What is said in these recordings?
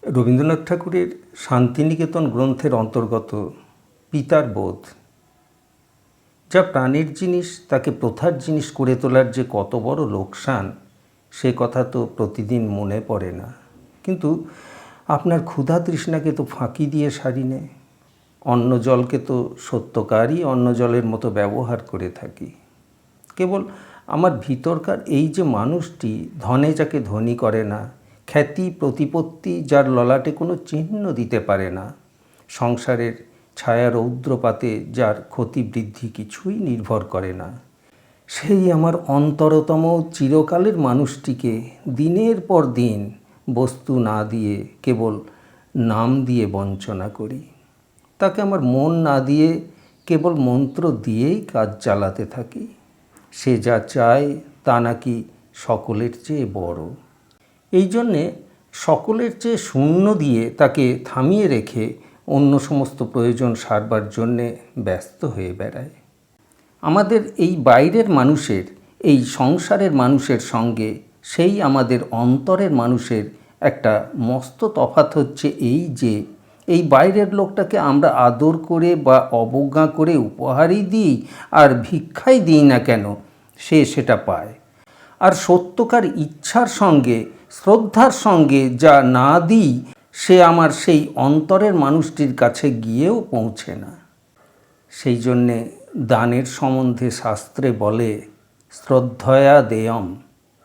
রবীন্দ্রনাথ ঠাকুরের শান্তিনিকেতন গ্রন্থের অন্তর্গত পিতার বোধ, যা প্রাণের জিনিস তাকে প্রথার জিনিস করে তোলার যে কত বড় লোকসান, সে কথা তো প্রতিদিন মনে পড়ে না। কিন্তু আপনার ক্ষুধা তৃষ্ণাকে তো ফাঁকি দিয়ে সারি নে। অন্ন জলকে তো সত্যকারই অন্ন জলের মতো ব্যবহার করে থাকি। কেবল আমার ভিতরকার এই যে মানুষটি, ধনে যাকে ধনী করে না, খ্যাতি প্রতিপত্তি যার ললাটে কোনো চিহ্ন দিতে পারে না, সংসারের ছায়া রৌদ্রপাতে যার ক্ষতি বৃদ্ধি কিছুই নির্ভর করে না, সেই আমার অন্তরতম চিরকালের মানুষটিকে দিনের পর দিন বস্তু না দিয়ে কেবল নাম দিয়ে বঞ্চনা করি। তাকে আমার মন না দিয়ে কেবল মন্ত্র দিয়েই কাজ চালাতে থাকি। সে যা চায় তা নাকি সকলের চেয়ে বড়। এই জন্যে সকলের চেয়ে শূন্য দিয়ে তাকে থামিয়ে রেখে অন্য সমস্ত প্রয়োজন সারবার জন্যে ব্যস্ত হয়ে বেড়ায়। আমাদের এই বাইরের মানুষের, এই সংসারের মানুষের সঙ্গে সেই আমাদের অন্তরের মানুষের একটা মস্ত তফাৎ হচ্ছে এই যে, এই বাইরের লোকটাকে আমরা আদর করে বা অবজ্ঞা করে উপহারই দিই আর ভিক্ষাই দিই না কেন, সে সেটা পায়। আর সত্যকার ইচ্ছার সঙ্গে শ্রদ্ধার সঙ্গে যা না দিই, সে আমার সেই অন্তরের মানুষটির কাছে গিয়েও পৌঁছে না। সেই জন্যে দানের সম্বন্ধে শাস্ত্রে বলে, শ্রদ্ধয়া দেয়ম,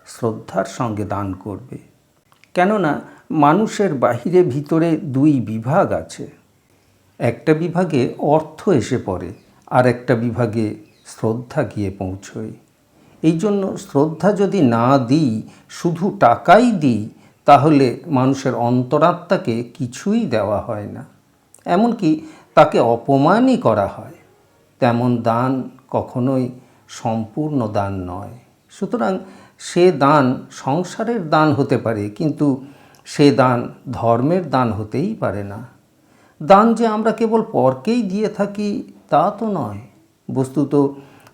শ্রদ্ধার সঙ্গে দান করবে। কেননা মানুষের বাহিরে ভিতরে দুই বিভাগ আছে। একটা বিভাগে অর্থ এসে পড়ে, আর একটা বিভাগে শ্রদ্ধা গিয়ে পৌঁছয়। এই জন্য শ্রদ্ধা যদি না দিই, শুধু টাকাই দিই, তাহলে মানুষের অন্তরাত্মাকে কিছুই দেওয়া হয় না, এমনকি তাকে অপমানই করা হয়। তেমন দান কখনোই সম্পূর্ণ দান নয়। সুতরাং সে দান সংসারের দান হতে পারে, কিন্তু সে দান ধর্মের দান হতেই পারে না। দান যে আমরা কেবল পরকেই দিয়ে থাকি তা তো নয়। বস্তুত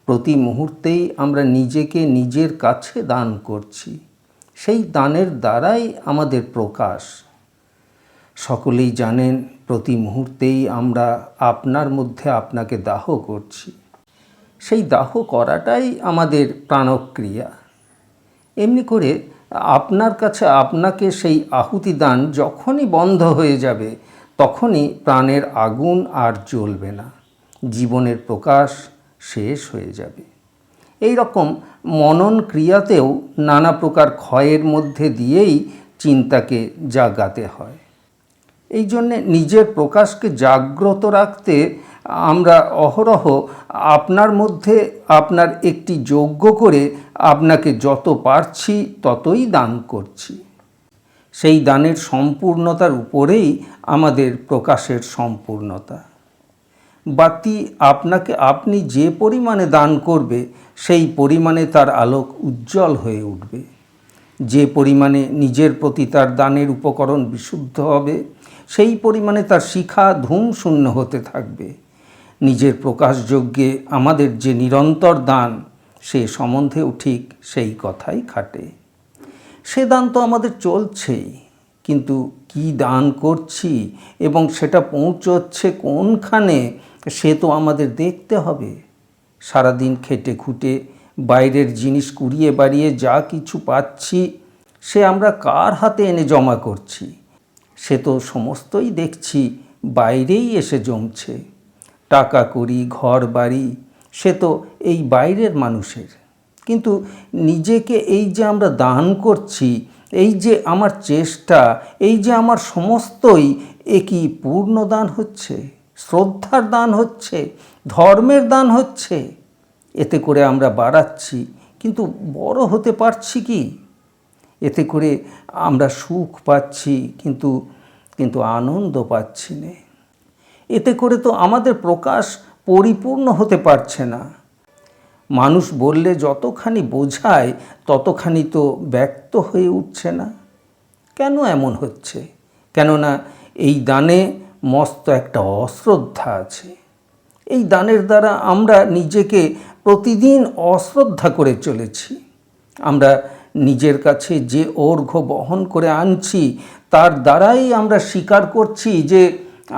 প্রতি মুহূর্তেই আমরা নিজেকে নিজের কাছে দান করছি। সেই দানের দ্বারাই আমাদের প্রকাশ। সকলেই জানেন, প্রতি মুহূর্তেই আমরা আপনার মধ্যে আপনাকে দাহ করছি। সেই দাহ করাটাই আমাদের প্রাণক্রিয়া। এমনি করে আপনার কাছে আপনাকে সেই আহুতি দান যখনই বন্ধ হয়ে যাবে, তখনই প্রাণের আগুন আর জ্বলবে না, জীবনের প্রকাশ শেষ হয়ে যাবে। এই রকম মনন ক্রিয়াতেও নানা প্রকার ক্ষয়ের মধ্যে দিয়েই চিন্তাকে জাগাতে হয়। এই জন্যে নিজের প্রকাশকে জাগ্রত রাখতে আমরা অহরহ আপনার মধ্যে আপনার একটি যজ্ঞ করে আপনাকে যত পারছি ততই দান করছি। সেই দানের সম্পূর্ণতার উপরেই আমাদের প্রকাশের সম্পূর্ণতা। বাতি আপনাকে আপনি যে পরিমাণে দান করবে, সেই পরিমাণে তার আলোক উজ্জ্বল হয়ে উঠবে। যে পরিমাণে নিজের প্রতি তার দানের উপকরণ বিশুদ্ধ হবে, সেই পরিমাণে তার শিখা ধূম শূন্য হতে থাকবে। নিজের প্রকাশযজ্ঞে আমাদের যে নিরন্তর দান, সে সম্বন্ধেও ঠিক সেই কথাই খাটে। সে দান তো আমাদের চলছেই, কিন্তু কি দান করছি এবং সেটা পৌঁছচ্ছে কোনখানে, সে তো আমাদের দেখতে হবে। সারাদিন খেটে খুঁটে বাইরের জিনিস কুড়িয়ে বাড়িয়ে যা কিছু পাচ্ছি, সে আমরা কার হাতে এনে জমা করছি? সে তো সমস্তই দেখছি বাইরেই এসে জমছে। টাকা কড়ি, ঘর বাড়ি, সে তো এই বাইরের মানুষের। কিন্তু নিজেকে এই যে আমরা দান করছি, এই যে আমার চেষ্টা, এই যে আমার সমস্তই, এ কি পূর্ণ দান হচ্ছে? শ্রদ্ধার দান হচ্ছে? ধর্মের দান হচ্ছে? এতে করে আমরা বাড়াচ্ছি, কিন্তু বড় হতে পারছি কি? এতে করে আমরা সুখ পাচ্ছি, কিন্তু আনন্দ পাচ্ছি না। এতে করে তো আমাদের প্রকাশ পরিপূর্ণ হতে পারছে না। মানুষ বললে যতখানি বোঝায়, ততখানি তো ব্যক্ত হয়ে উঠছে না। কেন এমন হচ্ছে? কেননা এই দানে মস্ত একটা অশ্রদ্ধা আছে। এই দানের দ্বারা আমরা নিজেকে প্রতিদিন অশ্রদ্ধা করে চলেছি। আমরা নিজের কাছে যে অর্ঘ্য বহন করে আনছি তার দ্বারাই আমরা স্বীকার করছি যে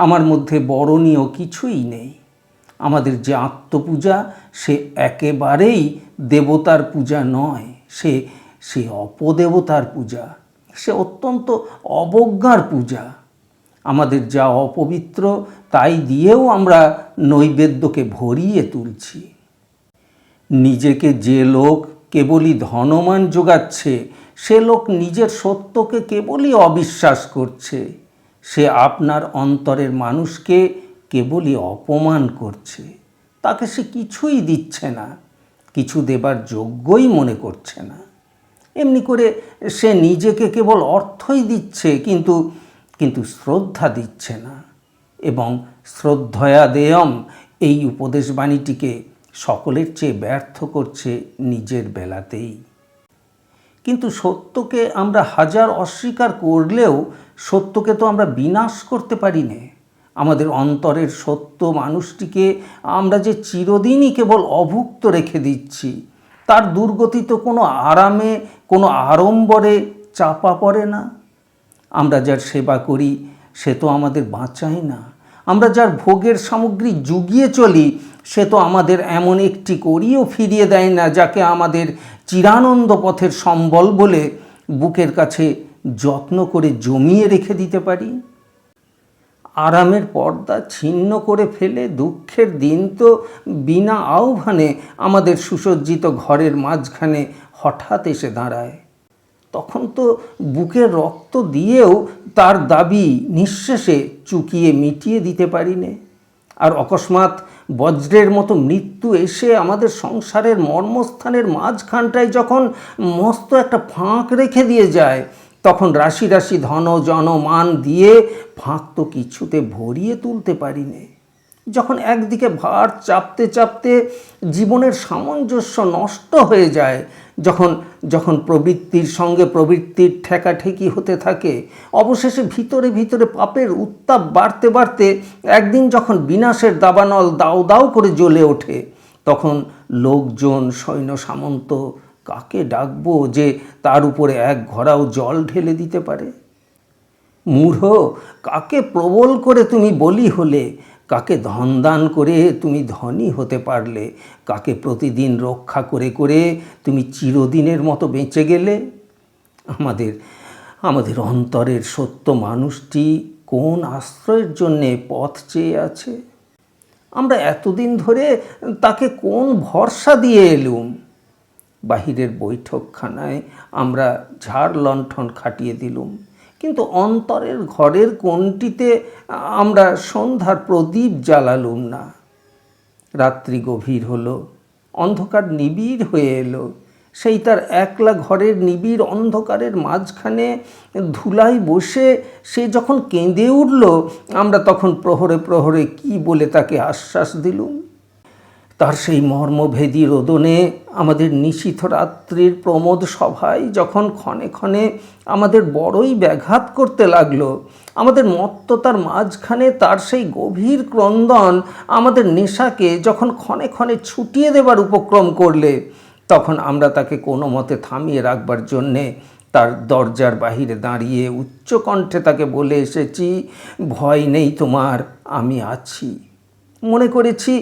আমার মধ্যে বরণীয় কিছুই নেই। আমাদের যে আত্মপূজা সে একেবারেই দেবতার পূজা নয়, সে অপদেবতার পূজা, সে অত্যন্ত অবজ্ঞার পূজা। আমাদের যা অপবিত্র তাই দিয়েও আমরা নৈবেদ্যকে ভরিয়ে তুলছি। নিজেকে যে লোক কেবলই ধনমান যোগাচ্ছে সে লোক নিজের সত্যকে কেবলই অবিশ্বাস করছে। সে আপনার অন্তরের মানুষকে কেবলই অপমান করছে। তাকে সে কিছুই দিচ্ছে না, কিছু দেবার যোগ্যই মনে করছে না। এমনি করে সে নিজেকে কেবল অর্থই দিচ্ছে, কিন্তু শ্রদ্ধা দিচ্ছে না। এবং শ্রদ্ধয়া দেয়ম এই উপদেশবাণীটিকে সকলের চেয়ে ব্যর্থ করছে নিজের বেলাতেই। কিন্তু সত্যকে আমরা হাজার অস্বীকার করলেও সত্যকে তো আমরা বিনাশ করতে পারি না। আমাদের অন্তরের সত্য মানুষটিকে আমরা যে চিরদিনই কেবল অভুক্ত রেখে দিচ্ছি, তার দুর্গতি তো কোনো আরামে, কোনো আড়ম্বরে চাপা পড়ে না। আমরা যার সেবা করি সে তো আমাদের বাঁচায় না। আমরা যার ভোগের সামগ্রী জুগিয়ে চলি সে তো আমাদের এমন একটি করিও ফিরিয়ে দেয় না যাকে আমাদের চিরানন্দ পথের সম্বল বলে বুকের কাছে যত্ন করে জমিয়ে রেখে দিতে পারি। আরামের পর্দা ছিন্ন করে ফেলে দুঃখের দিন তো বিনা আহ্বানে আমাদের সুসজ্জিত ঘরের মাঝখানে হঠাৎ এসে দাঁড়ায়। তখন তো বুকের রক্ত দিয়েও তার দাবি নিঃশেষে চুকিয়ে মিটিয়ে দিতে পারি নে। আর অকস্মাৎ বজ্রের মতো মৃত্যু এসে আমাদের সংসারের মর্মস্থানের মাঝখানটায় যখন মস্ত একটা ফাঁক রেখে দিয়ে যায়, তখন রাশি রাশি ধন জন মান দিয়ে ফাঁক তো কিছুতে ভরিয়ে তুলতে পারি নে। যখন একদিকে ভার চাপতে চাপতে জীবনের সামঞ্জস্য নষ্ট হয়ে যায়, যখন প্রবৃত্তির সঙ্গে প্রবৃত্তির ঠেকাঠেকি হতে থাকে, অবশেষে ভিতরে ভিতরে পাপের উত্তাপ বাড়তে বাড়তে একদিন যখন বিনাশের দাবানল দাউ দাউ করে জ্বলে ওঠে, তখন লোকজন সৈন্য সামন্ত কাকে ডাকবো যে তার উপরে এক ঘড়াও জল ঢেলে দিতে পারে? মূঢ়, কাকে প্রবল করে তুমি বলি হলে? কাকে ধন দান করে তুমি ধনী হতে পারলে? কাকে প্রতিদিন রক্ষা করে করে তুমি চিরদিনের মতো বেঁচে গেলে? আমাদের অন্তরের সত্য মানুষটি কোন আশ্রয়ের জন্যে পথ চেয়ে আছে? আমরা এতদিন ধরে তাকে কোন ভরসা দিয়ে এলুম? বাহিরের বৈঠকখানায় আমরা ঝাড় লণ্ঠন খাটিয়ে দিলুম, কিন্তু অন্তরের ঘরের কোণটিতে আমরা সন্ধ্যার প্রদীপ জ্বালালুম না। রাত্রি গভীর হলো, অন্ধকার নিবিড় হয়ে এলো। সেই তার একলা ঘরের নিবিড় অন্ধকারের মাঝখানে ধুলায় বসে সে যখন কেঁদে উঠল, আমরা তখন প্রহরে প্রহরে কি বলে তাকে আশ্বাস দিলুম? তার সেই মর্মভেদী রোদনে আমাদের নিশীথ রাত্রির প্রমোদ সভায় যখন ক্ষণে ক্ষণে আমাদের বড়ই ব্যাঘাত করতে লাগলো, আমাদের মত্ততার মাঝখানে তার সেই গভীর ক্রন্দন আমাদের নেশাকে যখন ক্ষণে ক্ষণে ছুটিয়ে দেবার উপক্রম করলে, তখন আমরা তাকে কোনো মতে থামিয়ে রাখবার জন্যে তার দরজার বাহিরে দাঁড়িয়ে উচ্চকণ্ঠে তাকে বলে এসেছি, ভয় নেই তোমার, আমি আছি। মনে করেছি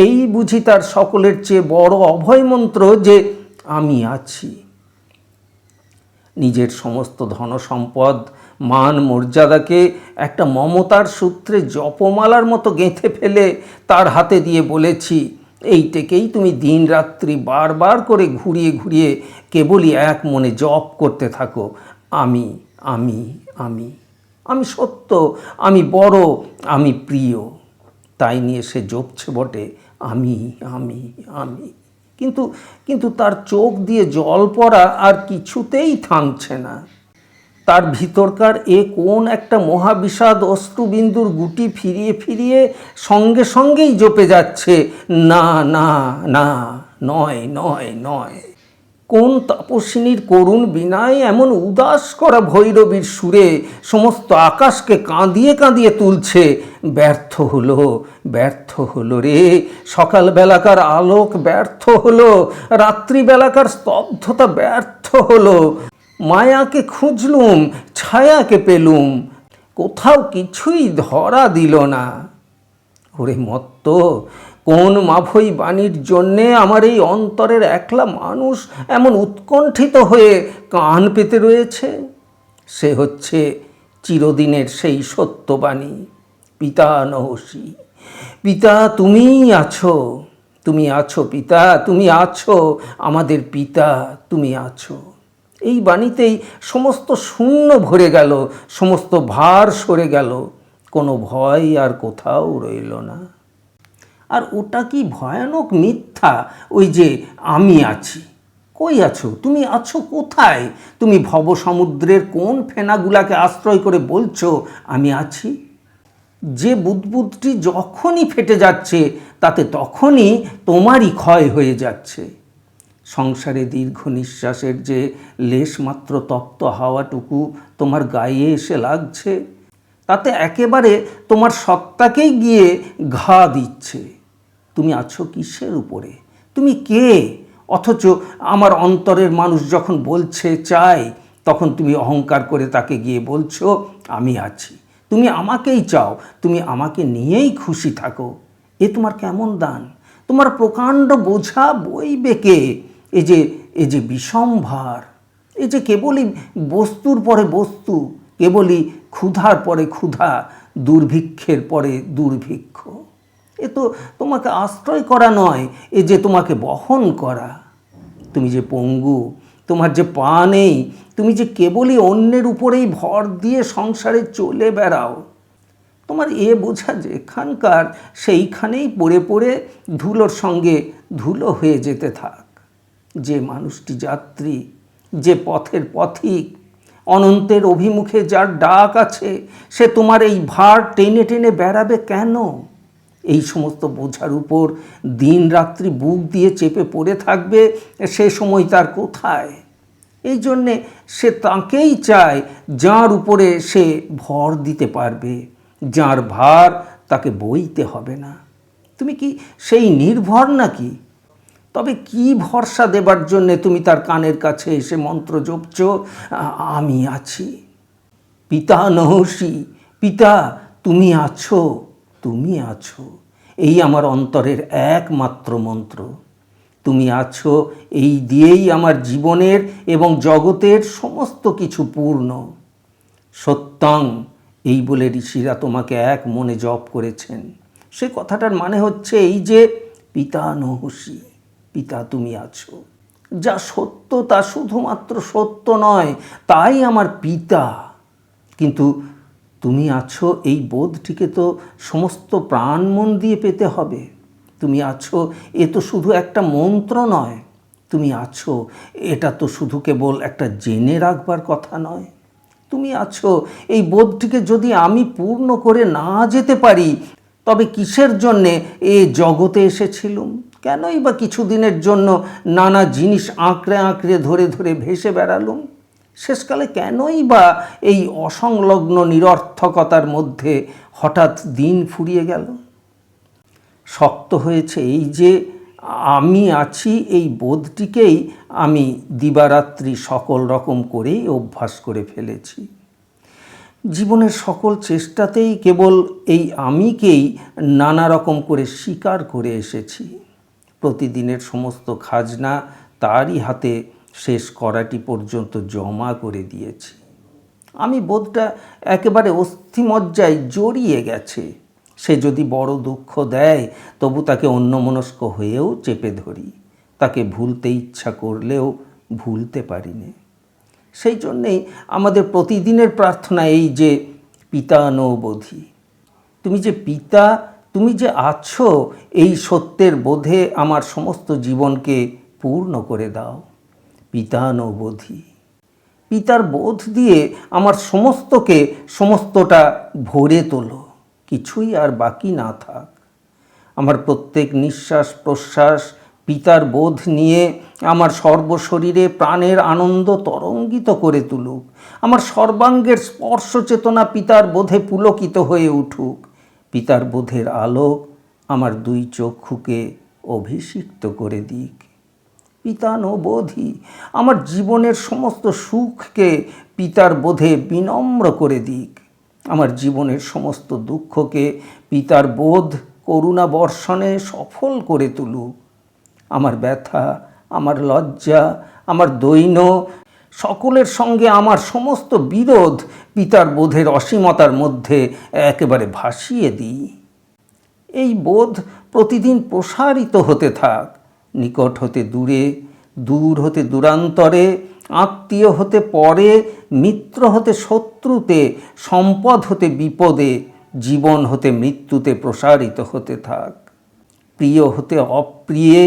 এই বুঝি তার সকলের চেয়ে বড় অভয় মন্ত্র যে আমি আছি। নিজের সমস্ত ধনসম্পদ মান মর্যাদাকে একটা মমতার সূত্রে জপমালার মতো গেঁথে ফেলে তার হাতে দিয়ে বলেছি, এইটাকেই তুমি দিন রাত্রি বারবার করে ঘুরিয়ে ঘুরিয়ে কেবলই এক মনে জপ করতে থাকো, আমি আমি আমি আমি সত্য, আমি বড়, আমি প্রিয়। তাই নিয়ে সে জপছে বটে আমি আমি আমি, কিন্তু তার চোখ দিয়ে জল পড়া আর কিছুতেই থামছে না। তার ভিতরকার কোন একটা মহাবিষাদ অশ্রুবিন্দুর গুটি ফিরিয়ে ফিরিয়ে সঙ্গে সঙ্গেই জপে যাচ্ছে, না না না, নয় নয় নয়। কোন তাপসিনীর করুণ বিনায় এমন উদাস করা ভৈরবীর সুরে সমস্ত আকাশকে কাঁদিয়ে কাঁদিয়ে তুলছে? ব্যর্থ হলো রে। সকালবেলাকার আলোক ব্যর্থ হলো, রাত্রিবেলাকার স্তব্ধতা ব্যর্থ হলো। মায়াকে খুঁজলুম, ছায়াকে পেলুম, কোথাও কিছুই ধরা দিল না। ওরে মত্ত, কোন মাভৈ বাণীর জন্যে আমার এই অন্তরের একলা মানুষ এমন উৎকণ্ঠিত হয়ে কান পেতে রয়েছে? সে হচ্ছে চিরদিনের সেই সত্যবাণী, পিতা নহসি। পিতা তুমিই আছো, তুমি আছো পিতা, তুমি আছো আমাদের পিতা, তুমি আছো। এই বাণীতেই সমস্ত শূন্য ভরে গেল, সমস্ত ভার সরে গেল, কোনো ভয় আর কোথাও রইল না। আর ওটা কি ভয়ানক মিথ্যা, ওই যে আমি আছি। কই আছো তুমি? আছো কোথায়? তুমি ভবসমুদ্রের কোন ফেনাগুলাকে আশ্রয় করে বলছো আমি আছি? যে বুদবুদটি যখনই ফেটে যাচ্ছে তাতে তখনই তোমারই ক্ষয় হয়ে যাচ্ছে। সংসারে দীর্ঘ নিঃশ্বাসের যে লেশমাত্র তপ্ত হাওয়াটুকু তোমার গায়ে এসে লাগছে, তাতে একেবারে তোমার সত্তাকেই গিয়ে ঘা দিচ্ছে। তুমি আছো কিসের উপরে? তুমি কে? অথচ আমার অন্তরের মানুষ যখন বলছে চাই, তখন তুমি অহংকার করে তাকে গিয়ে বলছো আমি আছি। তুমি আমাকেই চাও, তুমি আমাকে নিয়েই খুশি থাকো। এ তোমার কেমন দান? তোমার প্রকাণ্ড বোঝা বইবে কে? এই যে বিষমভার, এই যে কেবলই বস্তুর পরে বস্তু, কেবলই ক্ষুধার পরে ক্ষুধা, দুর্ভিক্ষের পরে দুর্ভিক্ষ। এ তো তোমাকে আশ্রয় করা নয়, এ যে তোমাকে বহন করা। তুমি যে পঙ্গু, তোমার যে পা নেই, তুমি যে কেবলই অন্যের উপরেই ভর দিয়ে সংসারে চলে বেড়াও। তোমার এ বোঝা যেখানকার সেইখানেই পড়ে পড়ে ধুলোর সঙ্গে ধুলো হয়ে যেতে থাক। যে মানুষটি যাত্রী, যে পথের পথিক, অনন্তের অভিমুখে যার ডাক আছে, সে তোমার এই ভার টেনে টেনে বেড়াবে কেন? এই সমস্ত বোঝার উপর দিন রাত্রি বুক দিয়ে চেপে পড়ে থাকবে, সে সময় তার কোথায়? এই জন্যে সে তাকেই চায় যার উপরে সে ভর দিতে পারবে, যার ভার তাকে বইতে হবে না। তুমি কি সেই নির্ভর নাকি? তবে কি ভরসা দেবার জন্যে তুমি তার কানের কাছে এসে মন্ত্র জপছ আমি আছি? পিতা নহসি, পিতা তুমি আছো, তুমি আছো, এই আমার অন্তরের একমাত্র মন্ত্র। তুমি আছো, এই দিয়েই আমার জীবনের এবং জগতের সমস্ত কিছু পূর্ণ। সত্যং, এই বলে ঋষিরা তোমাকে এক মনে জপ করেছেন। সে কথাটার মানে হচ্ছে এই যে পিতা নহসি, পিতা তুমি আছো। যা সত্য তা শুধুমাত্র সত্য নয়, তাই আমার পিতা। কিন্তু তুমি আছো এই বোধটিকে তো সমস্ত প্রাণ মন দিয়ে পেতে হবে। তুমি আছো এ তো শুধু একটা মন্ত্র নয়। তুমি আছো এটা তো শুধু কেবল একটা জেনে রাখবার কথা নয়। তুমি আছো এই বোধটিকে যদি আমি পূর্ণ করে না যেতে পারি, তবে কিসের জন্যে এ জগতে এসেছিলুম? কেনই বা কিছুদিনের জন্য নানা জিনিস আঁকড়ে আঁকড়ে ধরে ধরে ভেসে বেড়ালুম? শেষকালে কেনই বা এই অসংলগ্ন নিরর্থকতার মধ্যে হঠাৎ দিন ফুরিয়ে গেল? শক্ত হয়েছে এই যে আমি আছি এই বোধটিকেই আমি দিবারাত্রি সকল রকম করেই অভ্যাস করে ফেলেছি। জীবনের সকল চেষ্টাতেই কেবল এই আমিকেই নানা রকম করে স্বীকার করে এসেছি। প্রতিদিনের সমস্ত খাজনা তারই হাতে শেষ করাটি পর্যন্ত জমা করে দিয়েছি। আমি বোধটা একেবারে অস্থিমজ্জায় জড়িয়ে গেছে। সে যদি বড় দুঃখ দেয়, তবু তাকে অন্যমনস্ক হয়েও চেপে ধরি। তাকে ভুলতে ইচ্ছা করলেও ভুলতে পারি না। সেই জন্যেই আমাদের প্রতিদিনের প্রার্থনা এই যে পিতা নৌবোধি। তুমি যে পিতা, তুমি যে আছো, এই সত্যের বোধে আমার সমস্ত জীবনকে পূর্ণ করে দাও। পিতা নৌবোধি, পিতার বোধ দিয়ে আমার সমস্তটা ভরে তোলো, কিছুই আর বাকি না থাক। আমার প্রত্যেক নিঃশ্বাস প্রশ্বাস পিতার বোধ নিয়ে আমার সর্বশরীরে প্রাণের আনন্দ তরঙ্গিত করে তুলুক। আমার সর্বাঙ্গের স্পর্শ চেতনা পিতার বোধে পুলকিত হয়ে উঠুক। পিতার বোধের আলোক আমার দুই চক্ষুকে অভিষিক্ত করে দিক। পিতানোবোধি আমার জীবনের সমস্ত সুখকে পিতার বোধে বিনম্র করে দিক। আমার জীবনের সমস্ত দুঃখকে পিতার বোধ করুণা বর্ষণে সফল করে তুলুক। আমার ব্যথা, আমার লজ্জা, আমার দৈন্য, সকলের সঙ্গে আমার সমস্ত বিরোধ পিতার বোধের অসীমতার মধ্যে একেবারে ভাসিয়ে দিই। এই বোধ প্রতিদিন প্রসারিত হতে থাক, নিকট হতে দূরে, দূর হতে দূরান্তরে, আত্মীয় হতে পরে, মিত্র হতে শত্রুতে, সম্পদ হতে বিপদে, জীবন হতে মৃত্যুতে প্রসারিত হতে থাক। প্রিয় হতে অপ্রিয়ে,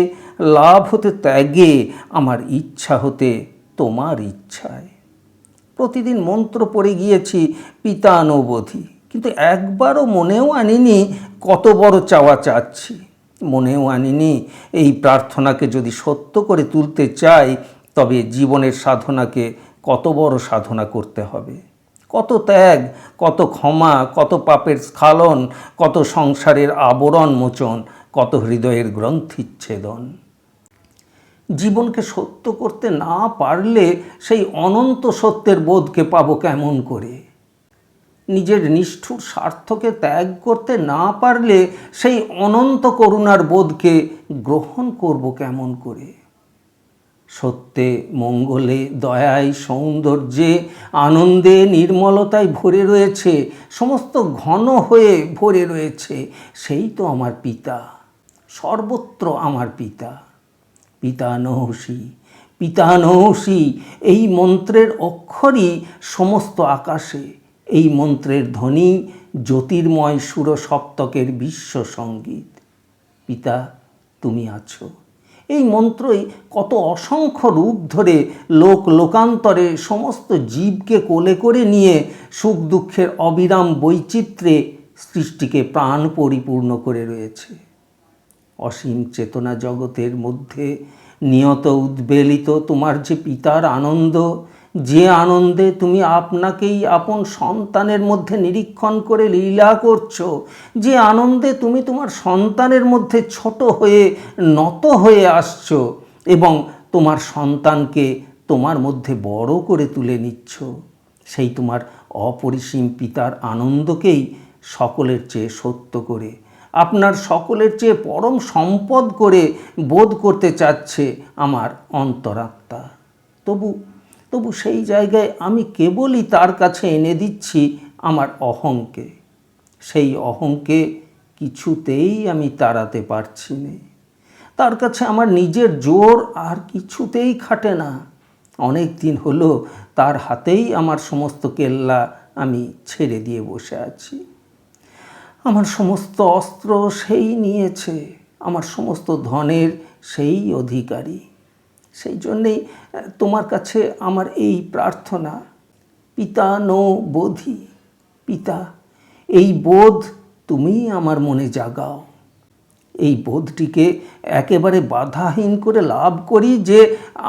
লাভ হতে ত্যাগে, আমার ইচ্ছা হতে তোমার ইচ্ছায়। প্রতিদিন মন্ত্র পড়ে গিয়েছি পিতানোবোধি, কিন্তু একবারও মনেও আনিনি কত বড় চাওয়া চাচ্ছি। মনেও আনিনি এই প্রার্থনাকে যদি সত্য করে তুলতে চাই তবে জীবনের সাধনাকে কত বড় সাধনা করতে হবে। কত ত্যাগ, কত ক্ষমা, কত পাপের স্খলন, কত সংসারের আবরণ মোচন, কত হৃদয়ের গ্রন্থিচ্ছেদন। জীবনকে সত্য করতে না পারলে সেই অনন্ত সত্যের বোধকে পাবো কেমন করে? নিজের নিষ্ঠুর স্বার্থকে ত্যাগ করতে না পারলে সেই অনন্ত করুণার বোধকে গ্রহণ করব কেমন করে? সত্যে, মঙ্গলে, দয়ায়, সৌন্দর্যে, আনন্দে, নির্মলতায় ভরে রয়েছে, সমস্ত ঘন হয়ে ভরে রয়েছে সেই তো আমার পিতা, সর্বত্র আমার পিতা। পিতানহসি, পিতানহসি, এই মন্ত্রের অক্ষরই সমস্ত আকাশে, এই মন্ত্রের ধ্বনি জ্যোতির্ময় সুরসপ্তকের বিশ্ব সঙ্গীত। পিতা, তুমি আছো। এই মন্ত্রই কত অসংখ্য রূপ ধরে লোক লোকান্তরে সমস্ত জীবকে কোলে করে নিয়ে সুখ দুঃখের অবিরাম বৈচিত্র্যে সৃষ্টিকে প্রাণ পরিপূর্ণ করে রয়েছে। অসীম চেতনা জগতের মধ্যে নিয়ত উদ্বেলিত তোমার যে পিতার আনন্দ, যে আনন্দে তুমি আপনাকেই আপন সন্তানের মধ্যে নিরীক্ষণ করে লীলা করছো, যে আনন্দে তুমি তোমার সন্তানের মধ্যে ছোট হয়ে নত হয়ে আসছো এবং তোমার সন্তানকে তোমার মধ্যে বড় করে তুলে নিচ্ছ, সেই তোমার অপরিসীম পিতার আনন্দকেই সকলের চেয়ে সত্য করে, আপনার সকলের চেয়ে পরম সম্পদ করে বোধ করতে চাচ্ছে আমার অন্তরাত্মা। তবু সেই জায়গায় আমি কেবলই তার কাছে এনে দিচ্ছি আমার অহংকে। সেই অহংকে কিছুতেই আমি তাড়াতে পারছি না। তার কাছে আমার নিজের জোর আর কিছুতেই খাটে না। অনেক দিন হলো তার হাতেই আমার সমস্ত কেল্লা আমি ছেড়ে দিয়ে বসে আছি। আমার সমস্ত অস্ত্র সেই নিয়েছে, আমার সমস্ত ধনের সেই অধিকারী। সেই জন্যেই তোমার কাছে আমার এই প্রার্থনা, পিতানোবোধি। পিতা, এই বোধ তুমি আমার মনে জাগাও। এই বোধটিকে একেবারে বাধাহীন করে লাভ করি যে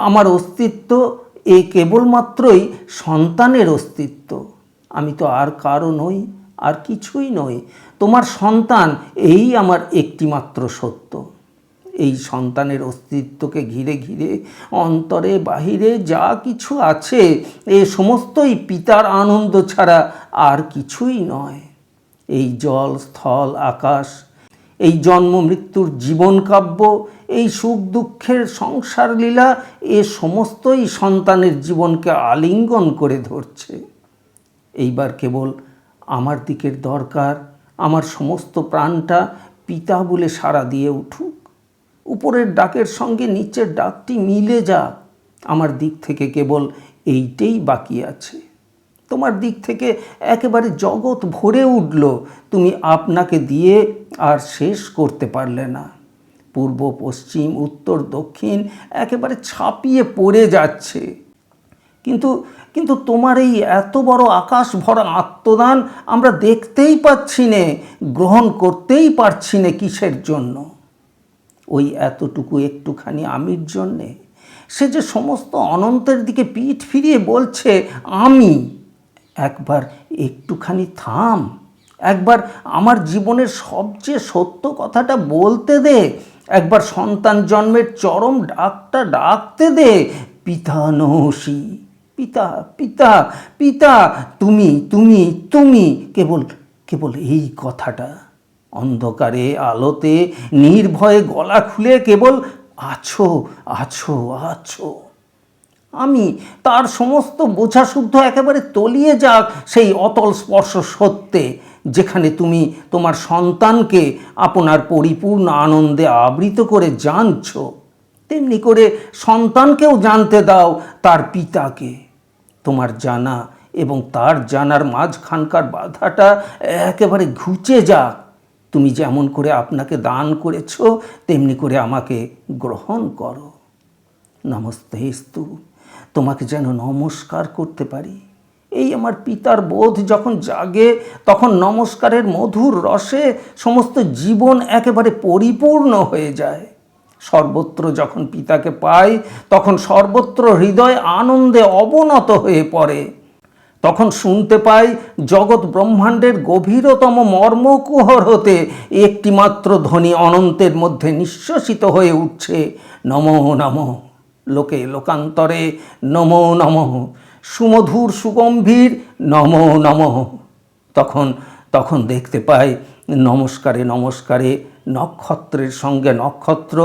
আমার অস্তিত্ব এ কেবলমাত্রই সন্তানের অস্তিত্ব। আমি তো আর কারো নই, আর কিছুই নই। তোমার সন্তান এই আমার একটিমাত্র সত্য। এই সন্তানের অস্তিত্বকে ঘিরে ঘিরে অন্তরে বাহিরে যা কিছু আছে এ সমস্তই পিতার আনন্দ ছাড়া আর কিছুই নয়। এই জল, স্থল, আকাশ, এই জন্ম মৃত্যুর জীবন কাব্য, এই সুখ দুঃখের সংসার লীলা, এ সমস্তই সন্তানের জীবনকে আলিঙ্গন করে ধরছে। এইবার কেবল আমার দিকের দরকার, আমার সমস্ত প্রাণটা পিতা বলে সাড়া দিয়ে উঠুক। উপরের ডাকের সঙ্গে নিচের ডাকটি মিলে যাক। আমার দিক থেকে কেবল এইটাই বাকি আছে। তোমার দিক থেকে একেবারে জগৎ ভরে উঠল, তুমি আপনাকে দিয়ে আর শেষ করতে পারলে না। পূর্ব, পশ্চিম, উত্তর, দক্ষিণ একেবারে ছাপিয়ে পড়ে যাচ্ছে। কিন্তু তোমার এই এত বড় আকাশ ভরা আত্মদান আমরা দেখতেই পাচ্ছি নে, গ্রহণ করতেই পারছি না কিসের জন্য। ওই এতটুকু একটুখানি আমির জন্যে? সে যে সমস্ত অনন্তের দিকে পিঠ ফিরিয়ে বলছে আমি। একবার একটুখানি থাম, একবার আমার জীবনের সবচেয়ে সত্য কথাটা বলতে দে, একবার সন্তান জন্মের চরম ডাকটা ডাকতে দে, পিতা নহসি, পিতা পিতা পিতা, তুমি তুমি তুমি। কেবল কেবল এই কথাটা অন্ধকারে আলোতে নির্ভয়ে গলা খুলে কেবল আছো আছো আছো। আমি তার সমস্ত বোঝাশুদ্ধ একেবারে তলিয়ে যাক সেই অতল স্পর্শ সত্যে, যেখানে তুমি তোমার সন্তানকে আপনার পরিপূর্ণ আনন্দে আবৃত করে জানছ, তেমনি করে সন্তানকেও জানতে দাও তার পিতাকে। তোমার জানা এবং তার জানার মাঝখানকার বাধাটা একেবারে ঘুচে যাক। তুমি যেমন করে আপনাকে দান করেছ তেমনি করে আমাকে গ্রহণ করো। নমস্তেস্তু, তোমাকে যেন নমস্কার করতে পারি। এই আমার পিতার বোধ যখন জাগে তখন নমস্কারের মধুর রসে সমস্ত জীবন একেবারে পরিপূর্ণ হয়ে যায়। সর্বত্র যখন পিতাকে পাই তখন সর্বত্র হৃদয় আনন্দে অবনত হয়ে পড়ে। তখন শুনতে পাই জগৎ ব্রহ্মাণ্ডের গভীরতম মর্মকুহর হতে একটিমাত্র ধ্বনি অনন্তের মধ্যে নিঃশ্বসিত হয়ে উঠছে, নমো নমঃ। লোকে লোকান্তরে নমো নমঃ, সুমধুর সুগম্ভীর নমো নমঃ। তখন তখন দেখতে পাই নমস্কারে নমস্কারে নক্ষত্রের সঙ্গে নক্ষত্র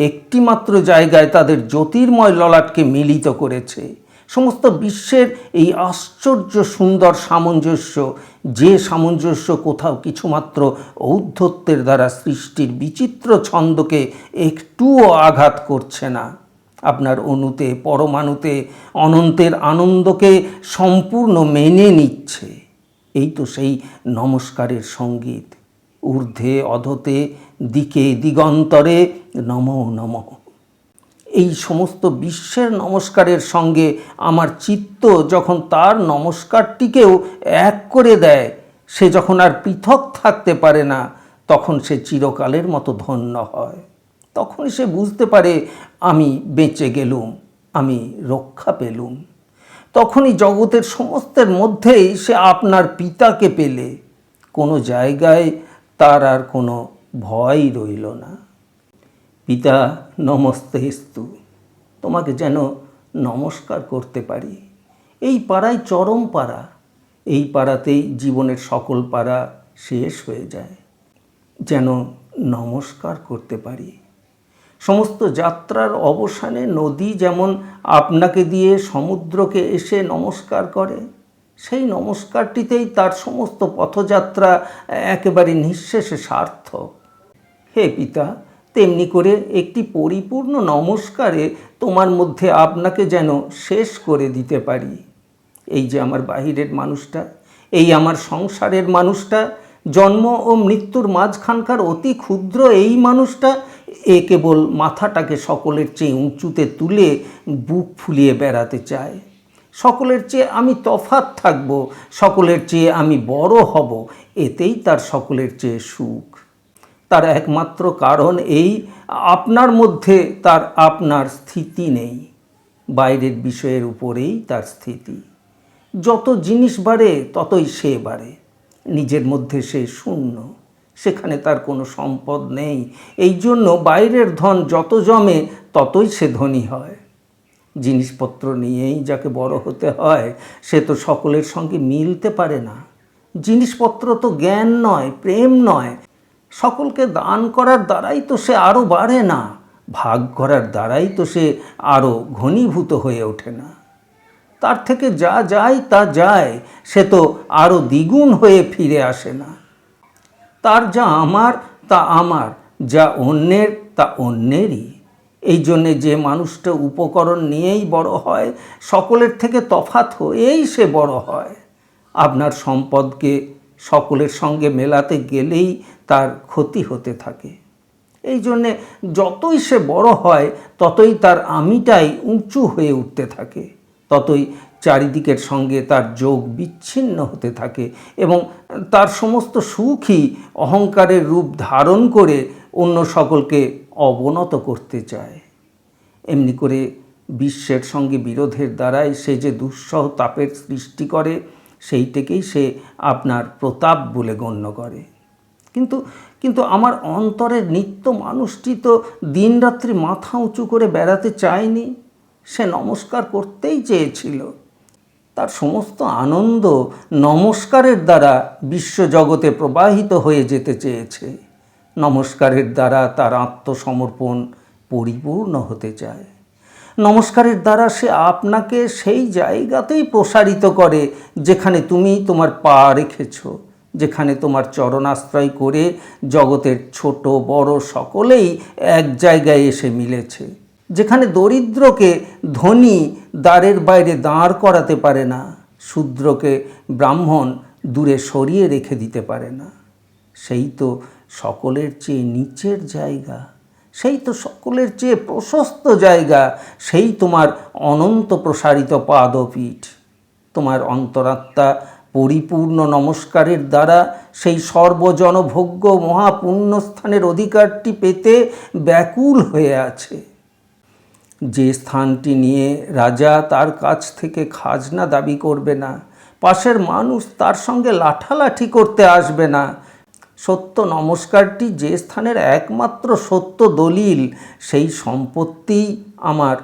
একটিমাত্র জায়গায় তাদের জ্যোতির্ময় ললাটকে মিলিত করেছে। সমস্ত বিশ্বের এই আশ্চর্য সুন্দর সামঞ্জস্য, যে সামঞ্জস্য কোথাও কিছুমাত্র ঔদ্ধত্যের দ্বারা সৃষ্টির বিচিত্র ছন্দকে একটুও আঘাত করছে না, আপনার অণুতে পরমাণুতে অনন্তের আনন্দকে সম্পূর্ণ মেনে নিচ্ছে। এই তো সেই নমস্কারের সঙ্গীত। ঊর্ধ্বে অধতে দিকে দিগন্তরে নমো নমঃ। এই সমস্ত বিশ্বের নমস্কারের সঙ্গে আমার চিত্ত যখন তার নমস্কারটিকেও এক করে দেয়, সে যখন আর পৃথক থাকতে পারে না, তখন সে চিরকালের মতো ধন্য হয়। তখন সে বুঝতে পারে আমি বেঁচে গেলুম, আমি রক্ষা পেলুম। তখনই জগতের সমস্তের মধ্যেই সে আপনার পিতাকে পেলে কোনো জায়গায় তার আর কোনো ভয় রইল না। পিতা নমস্তেস্তু, তোমাকে যেন নমস্কার করতে পারি। এই পাড়ায় চরম পাড়া, এই পাড়াতেই জীবনের সকল পাড়া শেষ হয়ে যায়, যেন নমস্কার করতে পারি। সমস্ত যাত্রার অবসানে নদী যেমন আপনাকে দিয়ে সমুদ্রকে এসে নমস্কার করে, সেই নমস্কারটিতেই তার সমস্ত পথযাত্রা একেবারে নিঃশেষে সার্থক। হে পিতা, তেমনি করে একটি পরিপূর্ণ নমস্কারে তোমার মধ্যে আপনাকে যেন শেষ করে দিতে পারি। এই যে আমার বাহিরের মানুষটা, এই আমার সংসারের মানুষটা, জন্ম ও মৃত্যুর মাঝখানকার অতি ক্ষুদ্র এই মানুষটা, এ কেবল মাথাটাকে সকলের চেয়ে উঁচুতে তুলে বুক ফুলিয়ে বেড়াতে চায়। সকলের চেয়ে আমি তফাৎ থাকব, সকলের চেয়ে আমি বড় হব, এতেই তার সকলের চেয়ে সুখ। তার একমাত্র কারণ এই, আপনার মধ্যে তার আপনার স্থিতি নেই, বাইরের বিষয়ের উপরেই তার স্থিতি। যত জিনিস বাড়ে ততই সে বাড়ে, নিজের মধ্যে সে শূন্য, সেখানে তার কোনো সম্পদ নেই। এই জন্য বাইরের ধন যত জমে ততই সে ধনী হয়। জিনিসপত্র নিয়েই যাকে বড় হতে হয় সে তো সকলের সঙ্গে মিলতে পারে না। জিনিসপত্র তো জ্ঞান নয়, প্রেম নয়। সকলকে দান করার দ্বারাই তো সে আরও বাড়ে না, ভাগ করার দ্বারাই তো সে আরও ঘনীভূত হয়ে ওঠে না। তার থেকে যা যায় তা যায়, সে তো আরও দ্বিগুণ হয়ে ফিরে আসে না। তার যা আমার তা আমার, যা অন্যের তা অন্যেরই। এই জন্যে যে মানুষটা উপকরণ নিয়েই বড় হয়, সকলের থেকে তফাৎ হয়েই সে বড় হয়। আপনার সম্পদকে সকলের সঙ্গে মেলাতে গেলেই তার ক্ষতি হতে থাকে। এই জন্যে যতই সে বড় হয় ততই তার আমিটাই উঁচু হয়ে উঠতে থাকে, ততই চারিদিকের সঙ্গে তার যোগ বিচ্ছিন্ন হতে থাকে এবং তার সমস্ত সুখই অহংকারের রূপ ধারণ করে অন্য সকলকে অবনত করতে চায়। এমনি করে বিশ্বের সঙ্গে বিরোধের দ্বারাই সে যে দুঃসহ তাপের সৃষ্টি করে, সেইটাকেই সে আপনার প্রতাপ বলে গণ্য করে। কিন্তু কিন্তু আমার অন্তরের নিত্য মানুষটি তো দিনরাত্রি মাথা উঁচু করে বেড়াতে চায়নি, সে নমস্কার করতেই চেয়েছিল। তার সমস্ত আনন্দ নমস্কারের দ্বারা বিশ্বজগতে প্রবাহিত হয়ে যেতে চেয়েছে। নমস্কারের দ্বারা তার আত্মসমর্পণ পরিপূর্ণ হতে চায়। নমস্কারের দ্বারা সে আপনাকে সেই জায়গাতেই প্রসারিত করে যেখানে তুমি তোমার পা রেখেছ, যেখানে তোমার চরণাশ্রয় করে জগতের ছোট বড় সকলেই এক জায়গায় এসে মিলেছে, যেখানে দরিদ্রকে ধনী দ্বারের বাইরে দাঁড় করাতে পারে না, শূদ্রকে ব্রাহ্মণ দূরে সরিয়ে রেখে দিতে পারে না। সেই তো সকলের চেয়ে নিচের জায়গা, সেই তো সকলের চেয়ে প্রশস্ত জায়গা, সেই তোমার অনন্ত প্রসারিত পাদপীঠ। তোমার অন্তরাত্মা পরিপূর্ণ নমস্কারের দ্বারা সেই সর্বজনভোগ্য মহাপুণ্যস্থানের অধিকারটি পেতে ব্যাকুল হয়ে আছে। যে স্থানটি নিয়ে রাজা তার কাছ থেকে খাজনা দাবি করবে না, পাশের মানুষ তার সঙ্গে লাঠালাঠি করতে আসবে না, সত্য নমস্কারটি যে স্থানের একমাত্র সত্য দলিল, সেই সম্পত্তি আমার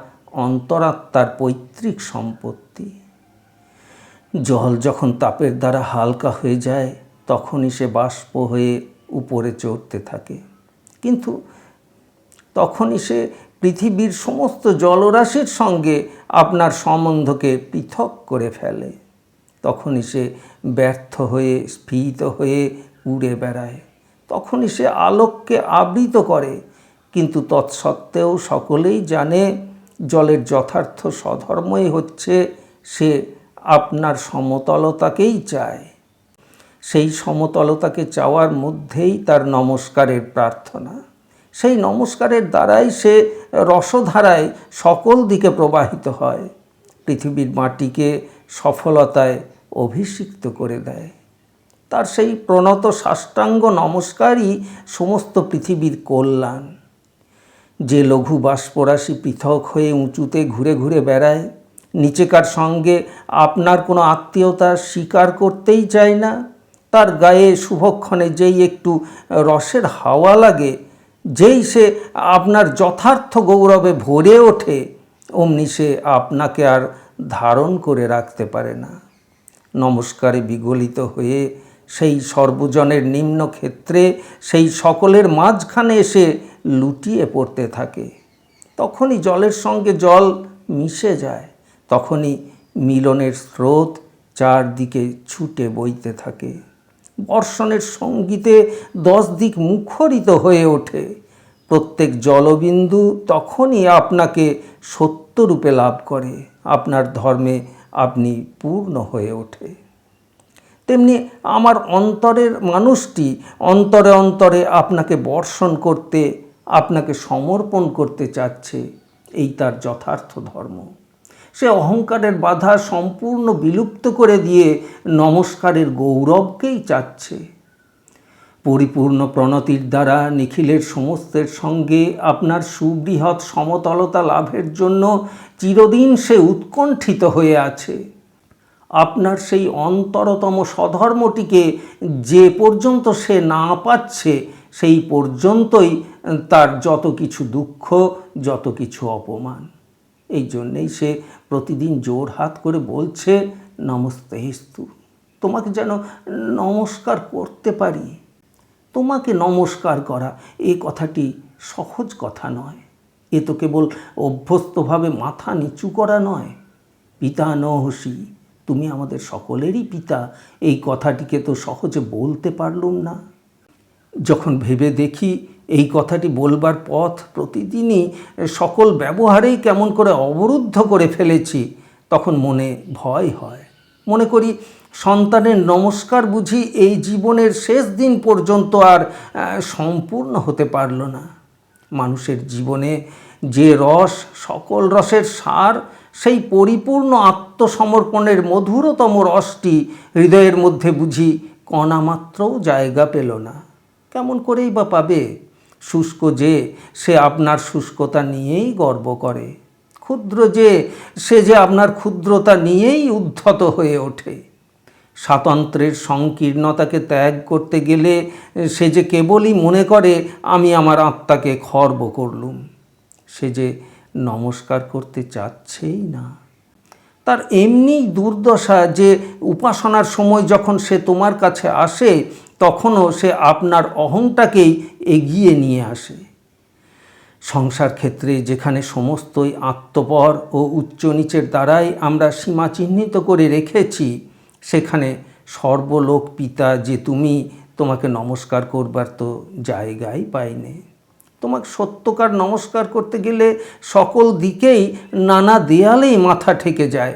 অন্তরাত্মার পৈতৃক সম্পত্তি। জল যখন তাপের দ্বারা হালকা হয়ে যায় তখনই সে বাষ্প হয়ে উপরে চড়তে থাকে, কিন্তু তখনই সে পৃথিবীর সমস্ত জলরাশির সঙ্গে আপনার সম্বন্ধকে পৃথক করে ফেলে। তখনই সে ব্যর্থ হয়ে স্ফীত হয়ে উড়ে বেড়ায়, তখনই সে আলোককে আবৃত করে। কিন্তু তৎসত্ত্বেও সকলেই জানে জলের যথার্থ স্বধর্মই হচ্ছে সে আপনার সমতলতাকেই চায়। সেই সমতলতাকে চাওয়ার মধ্যেই তার নমস্কারের প্রার্থনা। সেই নমস্কারের দ্বারাই সে রসধারায় সকল দিকে প্রবাহিত হয়, পৃথিবীর মাটিকে সফলতায় অভিষিক্ত করে দেয়। তার সেই প্রণত সাষ্টাঙ্গ নমস্কারই সমস্ত পৃথিবীর কল্যাণ। যে লঘু বাষ্পরাশি পৃথক হয়ে উঁচুতে ঘুরে ঘুরে বেড়ায়, নিচেকার সঙ্গে আপনার কোনো আত্মীয়তা স্বীকার করতেই চায় না, তার গায়ে শুভক্ষণে যেই একটু রসের হাওয়া লাগে, যেই সে আপনার যথার্থ গৌরবে ভরে ওঠে, অমনি সে আপনাকে আর ধারণ করে রাখতে পারে না। নমস্কারে বিগলিত হয়ে সেই সর্বজনের নিম্ন ক্ষেত্রে সেই সকলের মাঝখানে এসে লুটিয়ে পড়তে থাকে। তখনই জলের সঙ্গে জল মিশে যায়, তখনই মিলনের স্রোত চারদিকে ছুটে বইতে থাকে। বর্ষণের সঙ্গীতে 10 দিক মুখরিত হয়ে ওঠে। প্রত্যেক জলবিন্দু তখনই আপনাকে সত্যরূপে লাভ করে, আপনার ধর্মে আপনি পূর্ণ হয়ে ওঠে। তেমনি আমার অন্তরের মানুষটি অন্তরে অন্তরে আপনাকে বর্ষণ করতে, আপনাকে সমর্পণ করতে চাচ্ছে, এই তার যথার্থ ধর্ম। সে অহংকারের বাধা সম্পূর্ণ বিলুপ্ত করে দিয়ে নমস্কারের গৌরবকেই চাচ্ছে। পরিপূর্ণ প্রণতির দ্বারা নিখিলের সমস্তের সঙ্গে আপনার সুবৃহৎ সমতলতা লাভের জন্য চিরদিন সে উৎকণ্ঠিত হয়ে আছে। আপনার সেই অন্তরতম স্বধর্মটিকে যে পর্যন্ত সে না পাচ্ছে, সেই পর্যন্তই তার যত কিছু দুঃখ, যত কিছু অপমান। এই জন্যেই সে প্রতিদিন জোর হাত করে বলছে, নমস্তেস্তু, তোমাকে যেন নমস্কার করতে পারি। তোমাকে নমস্কার করা এই কথাটি সহজ কথা নয়, এ তো কেবল অভ্যস্তভাবে মাথা নিচু করা নয়। পিতা নহসি, তুমি আমাদের সকলেরই পিতা, এই কথাটিকে তো সহজে বলতে পারলুম না। যখন ভেবে দেখি এই কথাটি বলবার পথ প্রতিদিনই সকল ব্যবহারেই কেমন করে অবরুদ্ধ করে ফেলেছি, তখন মনে ভয় হয়। মনে করি সন্তানের নমস্কার বুঝি এই জীবনের শেষ দিন পর্যন্ত আর সম্পূর্ণ হতে পারল না। মানুষের জীবনে যে রস সকল রসের সার, সেই পরিপূর্ণ আত্মসমর্পণের মধুরতম রসটি হৃদয়ের মধ্যে বুঝি কণামাত্রও জায়গা পেল না। কেমন করেই বা পাবে? শুষ্ক যে, সে আপনার শুষ্কতা নিয়েই গর্ব করে। ক্ষুদ্র যে, সে যে আপনার ক্ষুদ্রতা নিয়েই উদ্ধত হয়ে ওঠে। স্বাতন্ত্র্যের সংকীর্ণতাকে ত্যাগ করতে গেলে সে যে কেবলই মনে করে আমি আমার আত্মাকে খর্ব করলুম। সে যে নমস্কার করতে চাচ্ছেই না। তার এমনি দুর্দশা যে উপাসনার সময় যখন সে তোমার কাছে আসে তখনও সে আপনার অহংটাকেই এগিয়ে নিয়ে আসে। সংসার ক্ষেত্রে যেখানে সমস্তই আত্মপর ও উচ্চ নিচের দ্বারাই আমরা সীমা চিহ্নিত করে রেখেছি, সেখানে সর্বলোক পিতা যে তুমি, তোমাকে নমস্কার করবার তো জায়গাই পাইনি। তোমাকে সত্যকার নমস্কার করতে গেলে সকল দিকেই নানা দেয়ালেই মাথা ঠেকে যায়।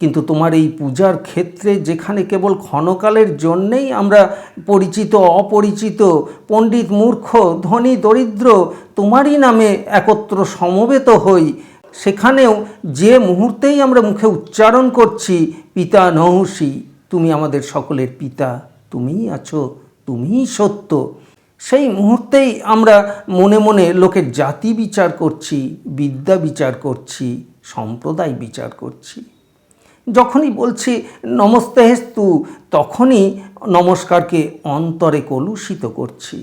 কিন্তু তোমার এই পূজার ক্ষেত্রে যেখানে কেবল ক্ষণকালের জন্যেই আমরা পরিচিত অপরিচিত, পণ্ডিত মূর্খ, ধনী দরিদ্র তোমারই নামে একত্র সমবেত হই, সেখানেও যে মুহূর্তেই আমরা মুখে উচ্চারণ করছি পিতা নহুষি, তুমি আমাদের সকলের পিতা, তুমিই আছো, তুমিই সত্য, সেই মুহূর্তেই আমরা মনে মনে লোকের জাতি বিচার করছি, বিদ্যা বিচার করছি, সম্প্রদায় বিচার করছি। যখনই বলছি নমস্তেস্তু, তখনই নমস্কারকে অন্তরে কলুষিত করছি।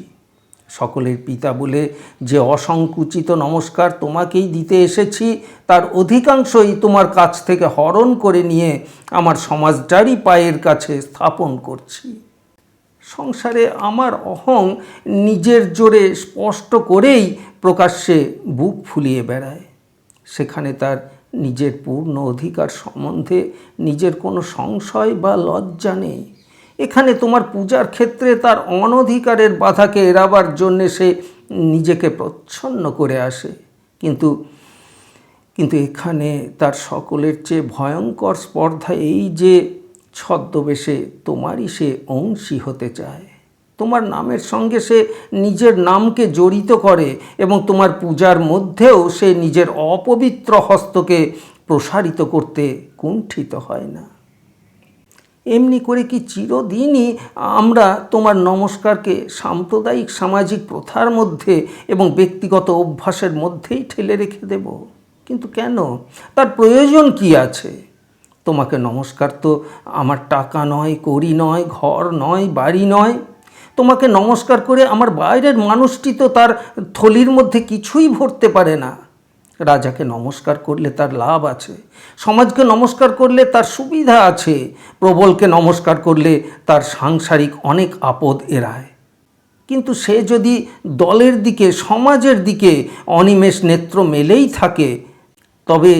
সকলের পিতা বলে যে অসংকুচিত নমস্কার তোমাকেই দিতে এসেছি, তার অধিকাংশই তোমার কাছ থেকে হরণ করে নিয়ে আমার সমাজটারই পায়ের কাছে স্থাপন করছি। সংসারে আমার অহং নিজের জোরে স্পষ্ট করেই প্রকাশ্যে বুক ফুলিয়ে বেড়ায়। সেখানে তার নিজের পূর্ণ অধিকার সম্বন্ধে নিজের কোনো সংশয় বা লজ্জা নেই। এখানে তোমার পূজার ক্ষেত্রে তার অনধিকারের বাধাকে এড়াবার জন্যে সে নিজেকে প্রচ্ছন্ন করে আসে। কিন্তু এখানে তার সকলের চেয়ে ভয়ঙ্কর স্পর্ধা এই যে ছদ্মবেশে তোমারই সে অংশী হতে চায়। তোমার নামের সঙ্গে সে নিজের নামকে জড়িত করে এবং তোমার পূজার মধ্যেও সে নিজের অপবিত্র হস্তকে প্রসারিত করতে কুণ্ঠিত হয় না। এমনি করে কি চিরদিনই আমরা তোমার নমস্কারকে সাম্প্রদায়িক সামাজিক প্রথার মধ্যে এবং ব্যক্তিগত অভ্যাসের মধ্যেই ঠেলে রেখে দেব? কিন্তু কেন? তার প্রয়োজন কি আছে? তোমাকে নমস্কার তো আমার টাকা নয়, কড়ি নয়, ঘর নয়, বাড়ি নয়। তোমাকে নমস্কার করে আমার বাইরের মানুষটি তো তার থলির মধ্যে কিছুই ভরতে পারে না। রাজাকে নমস্কার করলে তার লাভ আছে, সমাজকে নমস্কার করলে তার সুবিধা আছে, প্রবলকে নমস্কার করলে তার সাংসারিক অনেক আপদ এড়ায়। কিন্তু সে যদি দলের দিকে, সমাজের দিকে অনিমেষ নেত্র মেলেই থাকে, তবে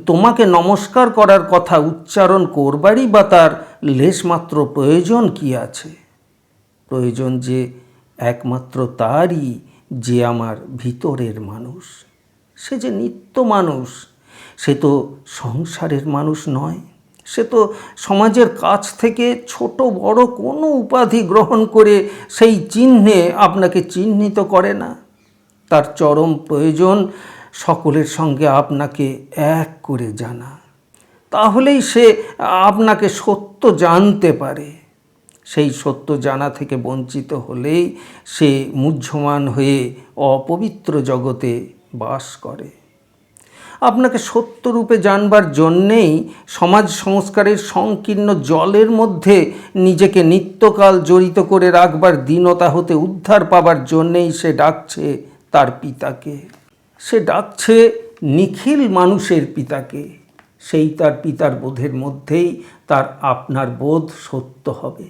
তোমাকে নমস্কার করার কথা উচ্চারণ করবারই বা তার লেশমাত্র প্রয়োজন কি আছে? প্রয়োজন যে একমাত্র তারই, যে আমার ভিতরের মানুষ। সে যে নিত্য মানুষ, সে তো সংসারের মানুষ নয়। সে তো সমাজের কাছ থেকে ছোট বড় কোনো উপাধি গ্রহণ করে সেই চিহ্নে আপনাকে চিহ্নিত করে না। তার চরম প্রয়োজন সকলের সঙ্গে আপনাকে এক করে জানা। তাহলেই সে আপনাকে সত্য জানতে পারে। সেই সত্য জানা থেকে বঞ্চিত হলেই সে মুহ্যমান হয়ে অপবিত্র জগতে বাস করে। আপনাকে সত্যরূপে জানবার জন্যেই সমাজ সংস্কারের সংকীর্ণ জলের মধ্যে নিজেকে নিত্যকাল জড়িত করে রাখবার দীনতা হতে উদ্ধার পাবার জন্যেই সে ডাকছে তার পিতাকে। সে ডাকছে নিখিল মানুষের পিতাকে। সেই তার পিতার বোধের মধ্যেই তার আপনার বোধ সত্য হবে,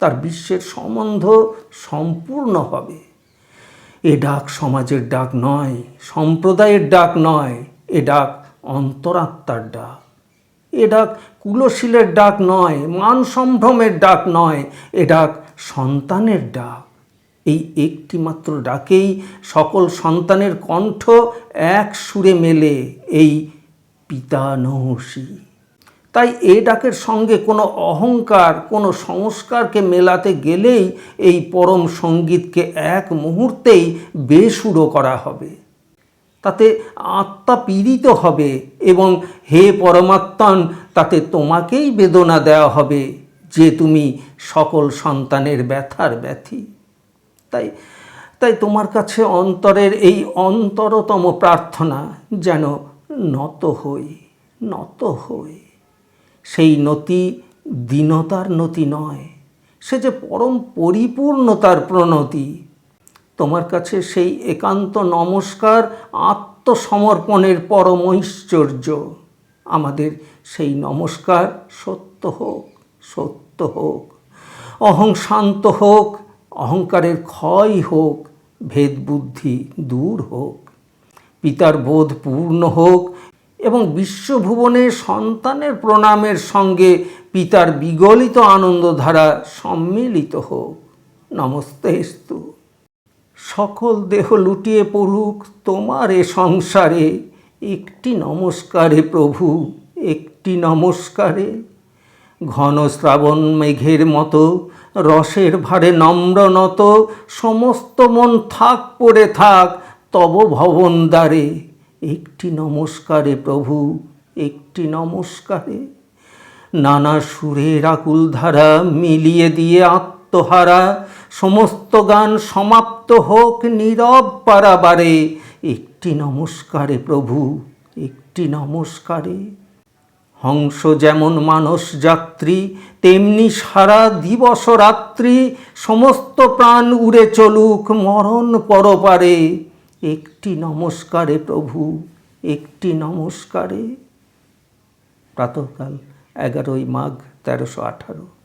তার বিশ্বের সম্বন্ধ সম্পূর্ণ হবে। এ ডাক সমাজের ডাক নয়, সম্প্রদায়ের ডাক নয়, এ ডাক অন্তরাত্মার ডাক। এ ডাক কুলশীলের ডাক নয়, মান সম্ভ্রমের ডাক নয়, এ ডাক সন্তানের ডাক। এই একটি মাত্র ডাকেই সকল সন্তানের কণ্ঠ এক সুরে মেলে, এই পিতা নহুষি। তাই এ ডাকের সঙ্গে কোনো অহংকার, কোনো সংস্কারকে মেলাতে গেলেই এই পরম সঙ্গীতকে এক মুহূর্তেই বেসুরো করা হবে। তাতে আত্মা পীড়িত হবে এবং হে পরমাত্মন, তাতে তোমাকেই বেদনা দেওয়া হবে যে তুমি সকল সন্তানের ব্যথার ব্যথী। তাই তোমার কাছে অন্তরের এই অন্তরতম প্রার্থনা যেন নত হই। সেই নতি দীনতার নতি নয়, সে যে পরম পরিপূর্ণতার প্রণতি। তোমার কাছে সেই একান্ত নমস্কার আত্মসমর্পণের পরম ঐশ্বর্য। আমাদের সেই নমস্কার সত্য হোক, অহং শান্ত হোক, অহংকারের ক্ষয় হোক, ভেদ বুদ্ধি দূর হোক, পিতার বোধ পূর্ণ হোক এবং বিশ্বভুবনে সন্তানের প্রণামের সঙ্গে পিতার বিগলিত আনন্দধারা সম্মিলিত হোক। নমস্তেস্তু। সকল দেহ লুটিয়ে পড়ুক তোমার এ সংসারে, একটি নমস্কারে প্রভু, একটি নমস্কারে। ঘন শ্রাবণ মেঘের মতো রসের ভারে নম্রনত, সমস্ত মন থাক পড়ে থাক তব ভবন দ্বারে, একটি নমস্কারে প্রভু, একটি নমস্কারে। নানা সুরের আকুল ধারা মিলিয়ে দিয়ে আত্মহারা, সমস্ত গান সমাপ্ত হোক নীরব পারাবারে, একটি নমস্কারে প্রভু, একটি নমস্কারে। হংস যেমন মানস যাত্রী, তেমনি সারা দিবস রাত্রি সমস্ত প্রাণ উড়ে চলুক মরণ পরপারে, একটি নমস্কারে প্রভু, একটি নমস্কারে। প্রাতঃকাল 11ই মাঘ 1318।